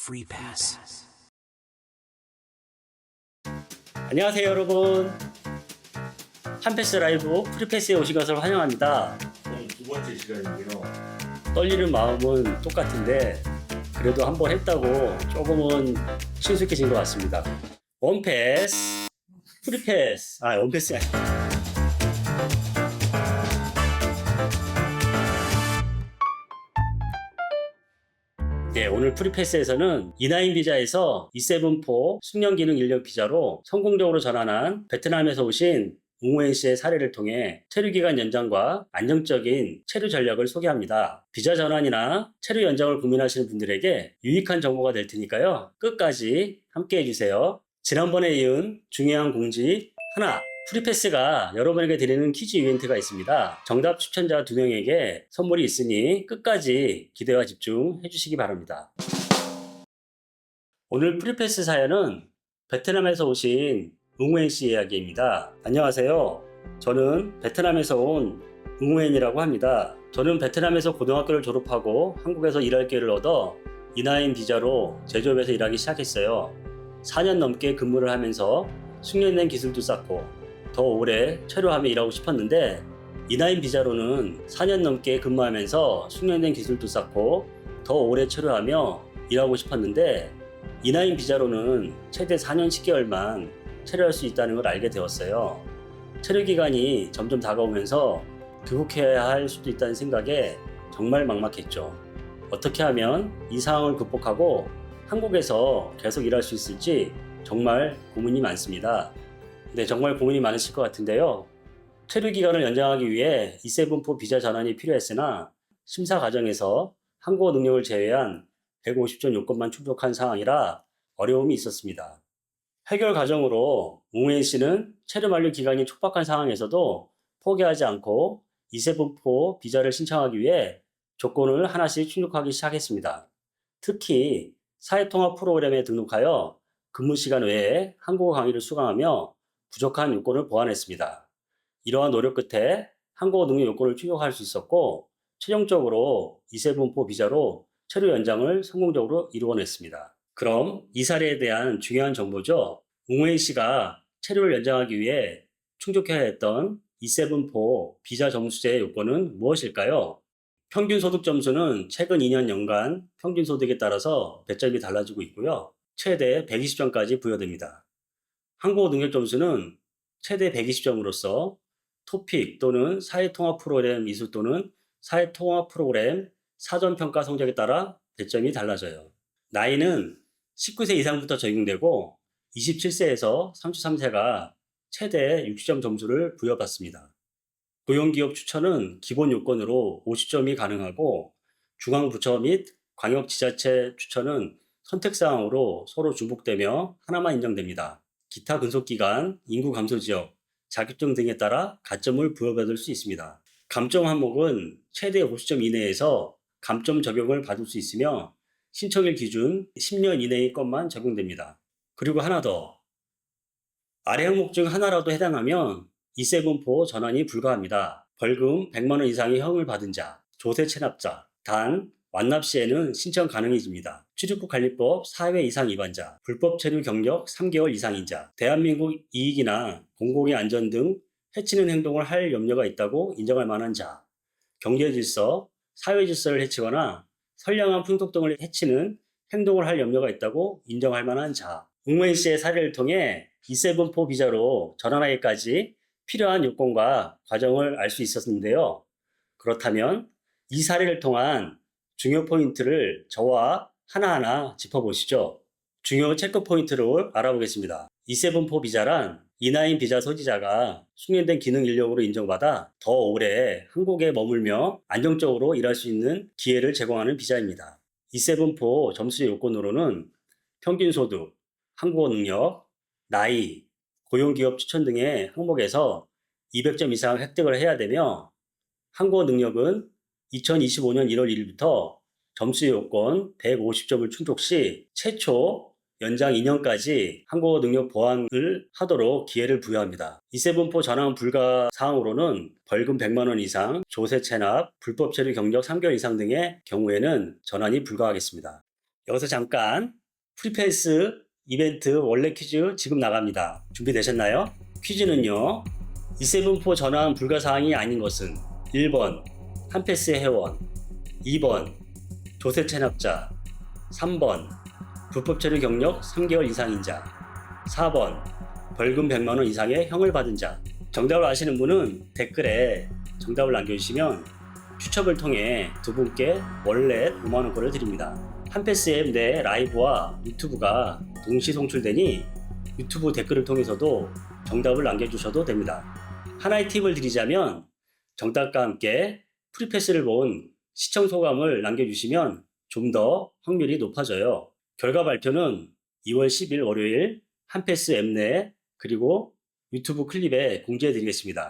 Free Pass. 안녕하세요 여러분, 한패스 라이브 프리패스에 오신 것을 환영합니다. 오늘 두 번째 시간인데요. 떨리는 마음은 똑같은데 그래도 한번 했다고 조금은 친숙해진 것 같습니다. 원패스 프리패스, 원패스 네, 오늘 프리패스에서는 E9 비자에서 E7-4 숙련 기능 인력 비자로 성공적으로 전환한 베트남에서 오신 웅호엔 씨의 사례를 통해 체류 기간 연장과 안정적인 체류 전략을 소개합니다. 비자 전환이나 체류 연장을 고민하시는 분들에게 유익한 정보가 될 테니까요. 끝까지 함께 해주세요. 지난번에 이은 중요한 공지 하나, 프리패스가 여러분에게 드리는 퀴즈 이벤트가 있습니다. 정답 추천자 2명에게 선물이 있으니 끝까지 기대와 집중해 주시기 바랍니다. 오늘 프리패스 사연은 베트남에서 오신 웅호엔 씨 이야기입니다. 안녕하세요. 저는 베트남에서 온 웅호엔이라고 합니다. 저는 베트남에서 고등학교를 졸업하고 한국에서 일할 기회를 얻어 E9 비자로 제조업에서 일하기 시작했어요. 4년 넘게 근무를 하면서 숙련된 기술도 쌓고 더 오래 체류하며 일하고 싶었는데 E9 비자로는 4년 넘게 근무하면서 숙련된 기술도 쌓고 더 오래 체류하며 일하고 싶었는데 E9 비자로는 최대 4년 10개월만 체류할 수 있다는 걸 알게 되었어요. 체류 기간이 점점 다가오면서 귀국해야 할 수도 있다는 생각에 정말 막막했죠. 어떻게 하면 이 상황을 극복하고 한국에서 계속 일할 수 있을지 정말 고민이 많습니다. 네, 정말 고민이 많으실 것 같은데요. 체류 기간을 연장하기 위해 E7-4 비자 전환이 필요했으나 심사 과정에서 한국어 능력을 제외한 150점 요건만 충족한 상황이라 어려움이 있었습니다. 해결 과정으로 웅호엔 씨는 체류 만료 기간이 촉박한 상황에서도 포기하지 않고 E7-4 비자를 신청하기 위해 조건을 하나씩 충족하기 시작했습니다. 특히 사회통합 프로그램에 등록하여 근무 시간 외에 한국어 강의를 수강하며 부족한 요건을 보완했습니다. 이러한 노력 끝에 한국어 능력 요건을 충족할 수 있었고 최종적으로 E7-4 비자로 체류 연장을 성공적으로 이루어냈습니다. 그럼 이 사례에 대한 중요한 정보죠. 웅호엔 씨가 체류를 연장하기 위해 충족해야 했던 E7-4 비자 점수제의 요건은 무엇일까요? 평균 소득 점수는 최근 2년 연간 평균 소득에 따라서 배점이 달라지고 있고요. 최대 120점까지 부여됩니다. 한국어 능력 점수는 최대 120점으로서 토픽 또는 사회통합 프로그램 이수 또는 사회통합 프로그램 사전평가 성적에 따라 배점이 달라져요. 나이는 19세 이상부터 적용되고 27세에서 33세가 최대 60점 점수를 부여받습니다. 고용기업 추천은 기본 요건으로 50점이 가능하고 중앙부처 및 광역지자체 추천은 선택사항으로 서로 중복되며 하나만 인정됩니다. 기타 근속기간, 인구 감소 지역, 자격증 등에 따라 가점을 부여받을 수 있습니다. 감점 항목은 최대 50점 이내에서 감점 적용을 받을 수 있으며 신청일 기준 10년 이내의 것만 적용됩니다. 그리고 하나 더, 아래 항목 중 하나라도 해당하면 E7-4 전환이 불가합니다. 벌금 100만 원 이상의 형을 받은 자, 조세 체납자, 단 완납 시에는 신청 가능해집니다. 출입국 관리법 4회 이상 위반자, 불법 체류 경력 3개월 이상인 자, 대한민국 이익이나 공공의 안전 등 해치는 행동을 할 염려가 있다고 인정할 만한 자, 경제 질서, 사회 질서를 해치거나 선량한 풍속 등을 해치는 행동을 할 염려가 있다고 인정할 만한 자. 웅호엔 씨의 사례를 통해 E7-4 비자로 전환하기까지 필요한 요건과 과정을 알 수 있었는데요. 그렇다면 이 사례를 통한 중요 포인트를 저와 하나하나 짚어보시죠. 중요 체크 포인트를 알아보겠습니다. E7-4 비자란 E9 비자 소지자가 숙련된 기능 인력으로 인정받아 더 오래 한국에 머물며 안정적으로 일할 수 있는 기회를 제공하는 비자입니다. E7-4 점수 요건으로는 평균 소득, 한국어 능력, 나이, 고용기업 추천 등의 항목에서 200점 이상 획득을 해야 되며 한국어 능력은 2025년 1월 1일부터 점수 요건 150점을 충족 시 최초 연장 2년까지 한국어 능력 보완을 하도록 기회를 부여합니다. E7-4 전환 불가 사항으로는 벌금 100만 원 이상, 조세 체납, 불법 체류 경력 3개월 이상 등의 경우에는 전환이 불가하겠습니다. 여기서 잠깐 프리패스 이벤트 원래 퀴즈 지금 나갑니다. 준비되셨나요? 퀴즈는요. E7-4 전환 불가사항이 아닌 것은 1번 한패스 회원, 2번 조세 체납자, 3번 불법 체류 경력 3개월 이상인 자, 4번 벌금 100만 원 이상의 형을 받은 자. 정답을 아시는 분은 댓글에 정답을 남겨주시면 추첨을 통해 두 분께 월렛 5만 원권을 드립니다. 한패스 앱 내 라이브와 유튜브가 동시 송출되니 유튜브 댓글을 통해서도 정답을 남겨주셔도 됩니다. 하나의 팁을 드리자면 정답과 함께 프리패스를 본 시청 소감을 남겨주시면 좀 더 확률이 높아져요. 결과 발표는 2월 10일 월요일 한패스 앱 내 그리고 유튜브 클립에 공지해 드리겠습니다.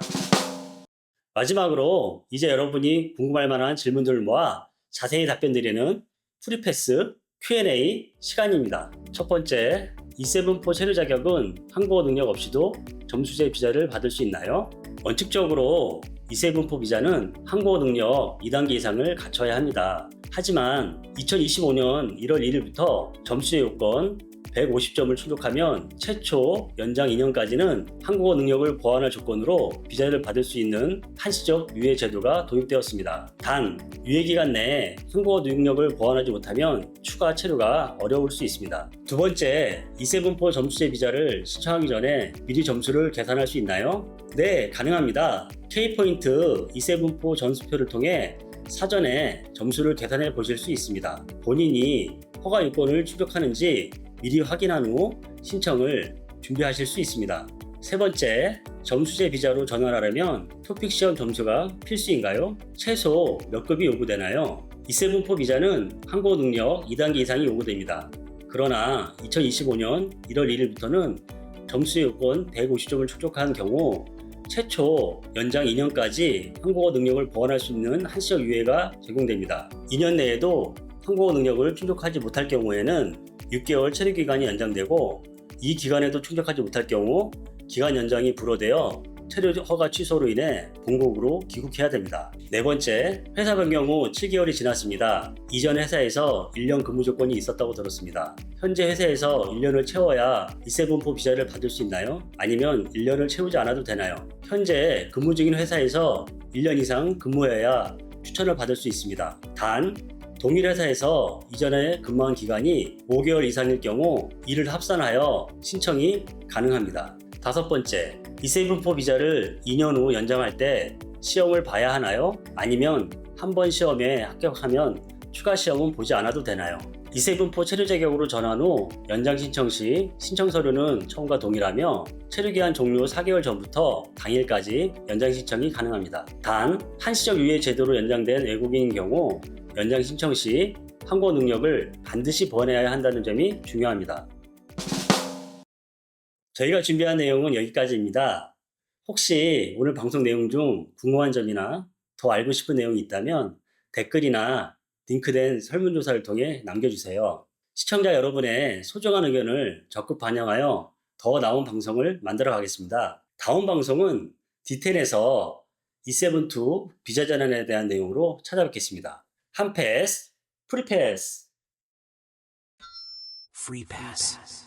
마지막으로 이제 여러분이 궁금할 만한 질문들을 모아 자세히 답변 드리는 프리패스 Q&A 시간입니다. 첫 번째, E7-4 체류 자격은 한국어 능력 없이도 점수제 비자를 받을 수 있나요? 원칙적으로 E7-4 비자는 한국어 능력 2단계 이상을 갖춰야 합니다. 하지만 2025년 1월 1일부터 점수제 요건 150점을 충족하면 최초 연장 2년까지는 한국어 능력을 보완할 조건으로 비자를 받을 수 있는 한시적 유예 제도가 도입되었습니다. 단, 유예 기간 내에 한국어 능력을 보완하지 못하면 추가 체류가 어려울 수 있습니다. 두 번째, E7-4 점수제 비자를 신청하기 전에 미리 점수를 계산할 수 있나요? 네, 가능합니다. K포인트 E7-4 전수표를 통해 사전에 점수를 계산해 보실 수 있습니다. 본인이 허가 요건을 충족하는지 미리 확인한 후 신청을 준비하실 수 있습니다. 세 번째, 점수제 비자로 전환하려면 토픽 시험 점수가 필수인가요? 최소 몇 급이 요구되나요? E7-4 비자는 한국어 능력 2단계 이상이 요구됩니다. 그러나 2025년 1월 1일부터는 점수 요건 150점을 충족한 경우 최초 연장 2년까지 한국어 능력을 보완할 수 있는 한시적 유예가 제공됩니다. 2년 내에도 한국어 능력을 충족하지 못할 경우에는 6개월 체류 기간이 연장되고 이 기간에도 충족하지 못할 경우 기간 연장이 불허되어 체류 허가 취소로 인해 본국으로 귀국해야 됩니다. 네 번째, 회사 변경 후 7개월이 지났습니다. 이전 회사에서 1년 근무 조건이 있었다고 들었습니다. 현재 회사에서 1년을 채워야 E7-4 비자를 받을 수 있나요? 아니면 1년을 채우지 않아도 되나요? 현재 근무 중인 회사에서 1년 이상 근무해야 추천을 받을 수 있습니다. 단, 동일 회사에서 이전에 근무한 기간이 5개월 이상일 경우 이를 합산하여 신청이 가능합니다. 다섯 번째, E7-4 비자를 2년 후 연장할 때 시험을 봐야 하나요? 아니면 한 번 시험에 합격하면 추가 시험은 보지 않아도 되나요? E7-4 체류 자격으로 전환 후 연장 신청 시 신청 서류는 처음과 동일하며 체류 기한 종료 4개월 전부터 당일까지 연장 신청이 가능합니다. 단, 한시적 유예 제도로 연장된 외국인인 경우 연장 신청 시 한국어 능력을 반드시 보완해야 한다는 점이 중요합니다. 저희가 준비한 내용은 여기까지입니다. 혹시 오늘 방송 내용 중 궁금한 점이나 더 알고 싶은 내용이 있다면 댓글이나 링크된 설문조사를 통해 남겨주세요. 시청자 여러분의 소중한 의견을 적극 반영하여 더 나은 방송을 만들어 가겠습니다. 다음 방송은 D10에서 E7-2 비자 전환에 대한 내용으로 찾아뵙겠습니다. 한패스, 프리패스. Free pass.